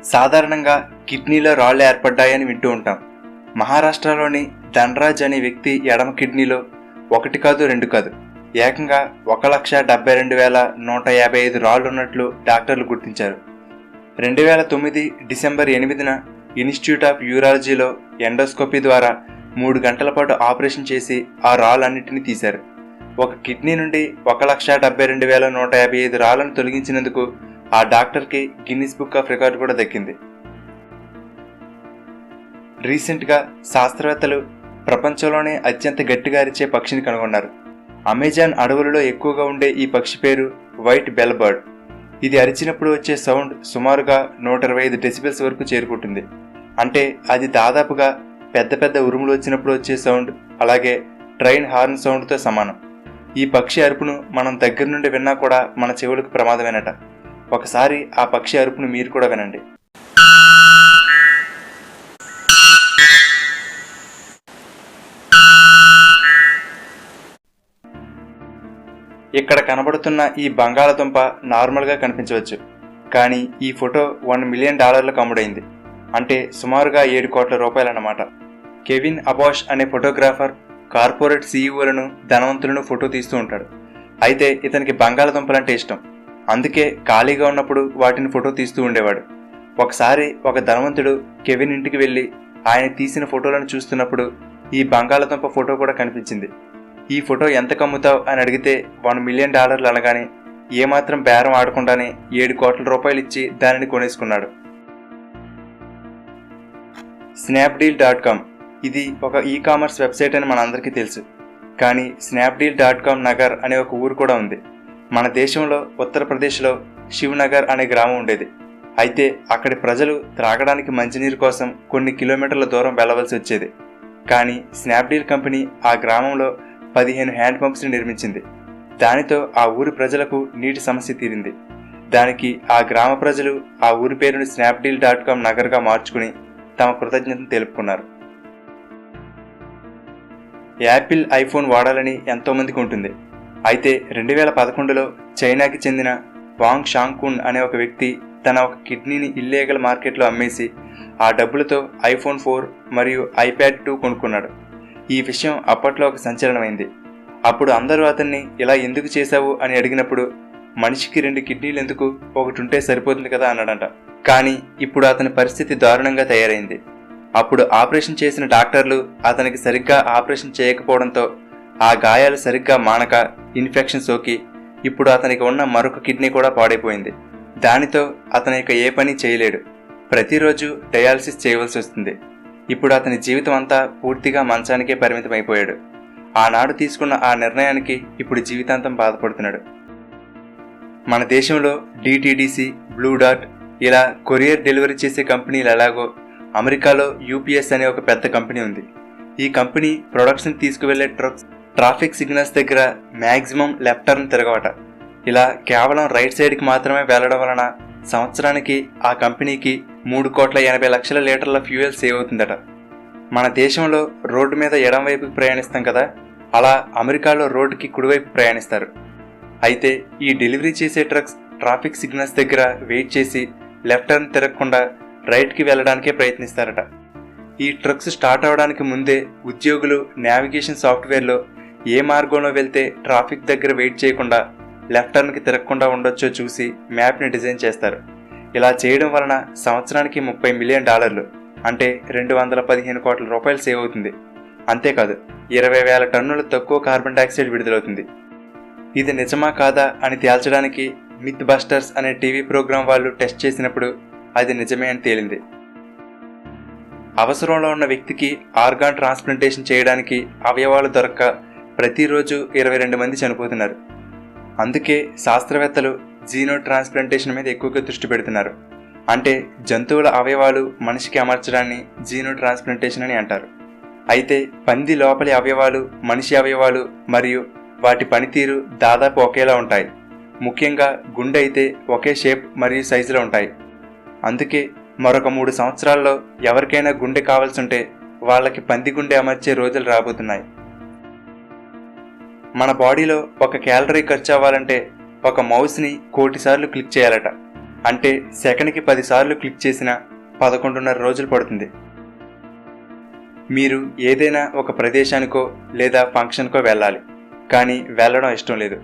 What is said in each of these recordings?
సాధారణంగా కిడ్నీలో రాళ్లు ఏర్పడ్డాయని వింటూ ఉంటాం. మహారాష్ట్రలోని ధనరాజ్ అనే వ్యక్తి ఎడమ కిడ్నీలో 1 కాదు 2 కాదు ఏకంగా 1,72,155 రాళ్లు ఉన్నట్లు డాక్టర్లు గుర్తించారు. 2009 డిసెంబర్ 8న ఇన్స్టిట్యూట్ ఆఫ్ యూరాలజీలో ఎండోస్కోపీ ద్వారా 3 గంటల పాటు ఆపరేషన్ చేసి ఆ రాళ్ళన్నింటినీ తీశారు. ఒక కిడ్నీ నుండి 1,72,155 రాళ్లను తొలగించినందుకు ఆ డాక్టర్కి గిన్నిస్ బుక్ ఆఫ్ రికార్డు కూడా దక్కింది. రీసెంట్గా శాస్త్రవేత్తలు ప్రపంచంలోనే అత్యంత గట్టిగా అరిచే పక్షిని కనుగొన్నారు. అమెజాన్ అడవులలో ఎక్కువగా ఉండే ఈ పక్షి పేరు వైట్ బెల్ బర్డ్. ఇది అరిచినప్పుడు వచ్చే సౌండ్ సుమారుగా 125 డెసిబెల్స్ వరకు చేరుకుంటుంది. అంటే అది దాదాపుగా పెద్ద పెద్ద ఉరుములు వచ్చినప్పుడు వచ్చే సౌండ్, అలాగే ట్రైన్ హార్న్ సౌండ్తో సమానం. ఈ పక్షి అరుపును మనం దగ్గర నుండి విన్నా కూడా మన చెవులకు ప్రమాదమేనట. ఒకసారి ఆ పక్షి అరుపును మీరు కూడా వినండి. ఇక్కడ కనబడుతున్న ఈ బంగాళదుంప నార్మల్గా కనిపించవచ్చు, కానీ ఈ ఫోటో $1 మిలియన్ అమ్ముడైంది. అంటే సుమారుగా 7 కోట్ల రూపాయలన్నమాట. కెవిన్ అబాష్ అనే ఫోటోగ్రాఫర్ కార్పొరేట్ సీఈఓలను, ధనవంతులను ఫోటో తీస్తూ ఉంటాడు. అయితే ఇతనికి బంగాళదుంపలంటే ఇష్టం. అందుకే ఖాళీగా ఉన్నప్పుడు వాటిని ఫోటో తీస్తూ ఉండేవాడు. ఒకసారి ఒక ధనవంతుడు కెవిన్ ఇంటికి వెళ్ళి ఆయన తీసిన ఫోటోలను చూస్తున్నప్పుడు ఈ బంగాళదుంప ఫోటో కూడా కనిపించింది. ఈ ఫోటో ఎంత కమ్ముతావు అని అడిగితే $1 మిలియన్ అనగానే ఏమాత్రం బేరం ఆడకుండానే 7 కోట్ల రూపాయలు ఇచ్చి దానిని కొనేసుకున్నాడు. Snapdeal.com ఇది ఒక ఈ-కామర్స్ వెబ్సైట్ అని మనందరికీ తెలుసు. కానీ Snapdeal.com నగర్ అనే ఒక ఊరు కూడా ఉంది. మన దేశంలో ఉత్తరప్రదేశ్లో శివ్నగర్ అనే గ్రామం ఉండేది. అయితే అక్కడి ప్రజలు త్రాగడానికి మంచినీరు కోసం కొన్ని కిలోమీటర్ల దూరం వెళ్లవలసి వచ్చేది. కానీ స్నాప్డీల్ కంపెనీ ఆ గ్రామంలో 15 హ్యాండ్ పంప్స్ని నిర్మించింది. దానితో ఆ ఊరి ప్రజలకు నీటి సమస్య తీరింది. దానికి ఆ గ్రామ ప్రజలు ఆ ఊరి పేరుని Snapdeal.com నగర్గా మార్చుకుని తమ కృతజ్ఞతను తెలుపుకున్నారు. యాపిల్ ఐఫోన్ వాడాలని ఎంతోమందికి ఉంటుంది. అయితే 2011లో చైనాకి చెందిన వాంగ్ షాంగ్కున్ అనే ఒక వ్యక్తి తన ఒక కిడ్నీని ఇల్లీగల్ మార్కెట్లో అమ్మేసి ఆ డబ్బులతో iPhone 4 మరియు iPad 2 కొనుక్కున్నాడు. ఈ విషయం అప్పట్లో ఒక సంచలనమైంది. అప్పుడు అందరూ అతన్ని ఇలా ఎందుకు చేశావు అని అడిగినప్పుడు మనిషికి 2 కిడ్నీలు ఎందుకు, ఒకటి ఉంటే సరిపోతుంది కదా అన్నాడంట. కానీ ఇప్పుడు అతని పరిస్థితి దారుణంగా తయారైంది. అప్పుడు ఆపరేషన్ చేసిన డాక్టర్లు అతనికి సరిగ్గా ఆపరేషన్ చేయకపోవడంతో ఆ గాయాలు సరిగ్గా మానక ఇన్ఫెక్షన్ సోకి ఇప్పుడు అతనికి ఉన్న మరొక కిడ్నీ కూడా పాడైపోయింది. దానితో అతను ఇక ఏ పని చేయలేడు. ప్రతిరోజు డయాలసిస్ చేయవలసి వస్తుంది. ఇప్పుడు అతని జీవితం అంతా పూర్తిగా మంచానికే పరిమితమైపోయాడు. ఆనాడు తీసుకున్న ఆ నిర్ణయానికి ఇప్పుడు జీవితాంతం బాధపడుతున్నాడు. మన దేశంలో DTDC, బ్లూ డార్ట్ ఇలా కొరియర్ డెలివరీ చేసే కంపెనీలు ఎలాగో అమెరికాలో UPS అనే ఒక పెద్ద కంపెనీ ఉంది. ఈ కంపెనీ ప్రొడక్ట్స్ని తీసుకువెళ్లే ట్రాఫిక్ సిగ్నల్స్ దగ్గర మ్యాక్సిమం లెఫ్ట్ టర్న్ తిరగవట. ఇలా కేవలం రైట్ సైడ్కి మాత్రమే వెళ్లడం వలన సంవత్సరానికి ఆ కంపెనీకి 3,80,00,000 లీటర్ల ఫ్యూయల్ సేవ్ అవుతుందట. మన దేశంలో రోడ్డు మీద ఎడం వైపుకి ప్రయాణిస్తాం కదా, అలా అమెరికాలో రోడ్డుకి కుడివైపు ప్రయాణిస్తారు. అయితే ఈ డెలివరీ చేసే ట్రక్స్ ట్రాఫిక్ సిగ్నల్స్ దగ్గర వెయిట్ చేసి లెఫ్ట్ టర్న్ తిరగకుండా రైట్కి వెళ్ళడానికే ప్రయత్నిస్తారట. ఈ ట్రక్స్ స్టార్ట్ అవడానికి ముందే ఉద్యోగులు నావిగేషన్ సాఫ్ట్వేర్లో ఏ మార్గంలో వెళ్తే ట్రాఫిక్ దగ్గర వెయిట్ చేయకుండా లెఫ్ట్ టర్న్కి తిరగకుండా ఉండొచ్చో చూసి మ్యాప్ని డిజైన్ చేస్తారు. ఇలా చేయడం వలన సంవత్సరానికి $30 మిలియన్ అంటే 215 కోట్ల రూపాయలు సేవ్ అవుతుంది. అంతేకాదు 20,000 టన్నుల తక్కువ కార్బన్ డైఆక్సైడ్ విడుదలవుతుంది. ఇది నిజమా కాదా అని తేల్చడానికి మిత్ బస్టర్స్ అనే టీవీ ప్రోగ్రాం వాళ్ళు టెస్ట్ చేసినప్పుడు అది నిజమే అని తేలింది. అవసరంలో ఉన్న వ్యక్తికి ఆర్గాన్ ట్రాన్స్ప్లాంటేషన్ చేయడానికి అవయవాలు దొరక్క ప్రతిరోజు 22 మంది చనిపోతున్నారు. అందుకే శాస్త్రవేత్తలు జీనో ట్రాన్స్ప్లాంటేషన్ మీద ఎక్కువగా దృష్టి పెడుతున్నారు. అంటే జంతువుల అవయవాలు మనిషికి అమర్చడాన్ని జీనో ట్రాన్స్ప్లాంటేషన్ అని అంటారు. అయితే పంది లోపలి అవయవాలు, మనిషి అవయవాలు మరియు వాటి పనితీరు దాదాపు ఒకేలా ఉంటాయి. ముఖ్యంగా గుండె అయితే ఒకే షేప్ మరియు సైజులో ఉంటాయి. అందుకే మరొక 3 సంవత్సరాల్లో ఎవరికైనా గుండె కావాల్సి ఉంటే వాళ్ళకి పంది గుండె అమర్చే రోజులు రాబోతున్నాయి. మన బాడీలో 1 క్యాలరీ ఖర్చు అవ్వాలంటే ఒక మౌస్ని 1,000,000 సార్లు క్లిక్ చేయాలట. అంటే సెకండ్కి 10 సార్లు క్లిక్ చేసిన 11.5 రోజులు పడుతుంది. మీరు ఏదైనా ఒక ప్రదేశానికో లేదా ఫంక్షన్కో వెళ్ళాలి, కానీ వెళ్ళడం ఇష్టం లేదు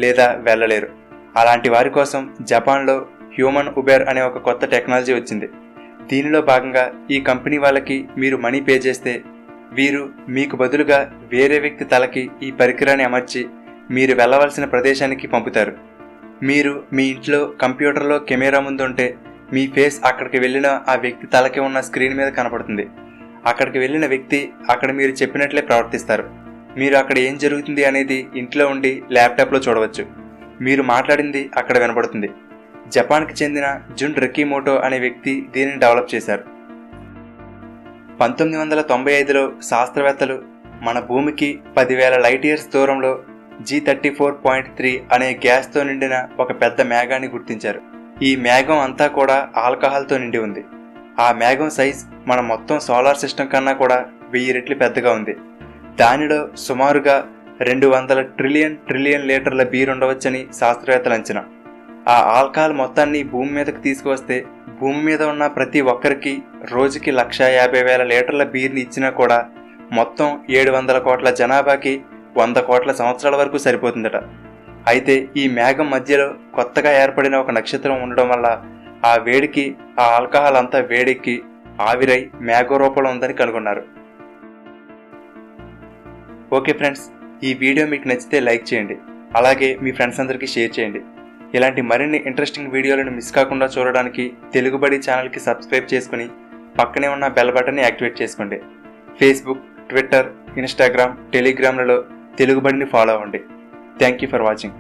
లేదా వెళ్ళలేరు. అలాంటి వారి కోసం జపాన్లో హ్యూమన్ ఉబెర్ అనే ఒక కొత్త టెక్నాలజీ వచ్చింది. దీనిలో భాగంగా ఈ కంపెనీ వాళ్ళకి మీరు మనీ పే చేస్తే వీరు మీకు బదులుగా వేరే వ్యక్తి తలకి ఈ పరికరాన్ని అమర్చి మీరు వెళ్ళవలసిన ప్రదేశానికి పంపుతారు. మీరు మీ ఇంట్లో కంప్యూటర్లో కెమెరా ముందు ఉంటే మీ ఫేస్ అక్కడికి వెళ్ళిన ఆ వ్యక్తి తలకి ఉన్న స్క్రీన్ మీద కనపడుతుంది. అక్కడికి వెళ్ళిన వ్యక్తి అక్కడ మీరు చెప్పినట్లే ప్రవర్తిస్తారు. మీరు అక్కడ ఏం జరుగుతుంది అనేది ఇంట్లో ఉండి ల్యాప్టాప్లో చూడవచ్చు. మీరు మాట్లాడింది అక్కడ వినపడుతుంది. జపాన్కి చెందిన జున్ రకీమోటో అనే వ్యక్తి దీనిని డెవలప్ చేశారు. 1995లో శాస్త్రవేత్తలు మన భూమికి 10,000 లైట్ ఇయర్స్ దూరంలో G34.3 అనే గ్యాస్తో నిండిన ఒక పెద్ద మేఘాన్ని గుర్తించారు. ఈ మేఘం అంతా కూడా ఆల్కహాల్తో నిండి ఉంది. ఆ మేఘం సైజ్ మన మొత్తం సోలార్ సిస్టమ్ కన్నా కూడా 1000 రెట్లు పెద్దగా ఉంది. దానిలో సుమారుగా 200 ట్రిలియన్ లీటర్ల బీర్ ఉండవచ్చని శాస్త్రవేత్తల అంచనా. ఆ ఆల్కహాల్ మొత్తాన్ని భూమి మీదకి తీసుకువస్తే భూమి మీద ఉన్న ప్రతి ఒక్కరికి రోజుకి 150,000 లీటర్ల బీర్ని ఇచ్చినా కూడా మొత్తం 700 కోట్ల జనాభాకి 100 కోట్ల సంవత్సరాల వరకు సరిపోతుందట. అయితే ఈ మేఘం మధ్యలో కొత్తగా ఏర్పడిన ఒక నక్షత్రం ఉండడం వల్ల ఆ వేడికి ఆ ఆల్కహాల్ అంతా వేడెక్కి ఆవిరై మేఘ రూపంలో ఉందని కనుగొన్నారు. ఓకే ఫ్రెండ్స్, ఈ వీడియో మీకు నచ్చితే లైక్ చేయండి, అలాగే మీ ఫ్రెండ్స్ అందరికీ షేర్ చేయండి. ఇలాంటి మరిన్ని ఇంట్రెస్టింగ్ వీడియోలను మిస్ కాకుండా చూడడానికి తెలుగుబడి ఛానల్కి సబ్స్క్రైబ్ చేసుకుని పక్కనే ఉన్న బెల్ బటన్ని యాక్టివేట్ చేసుకోండి. ఫేస్బుక్, ట్విట్టర్, ఇన్స్టాగ్రామ్, టెలిగ్రామ్లలో తెలుగుబడిని ఫాలో అవ్వండి. Thank you for watching.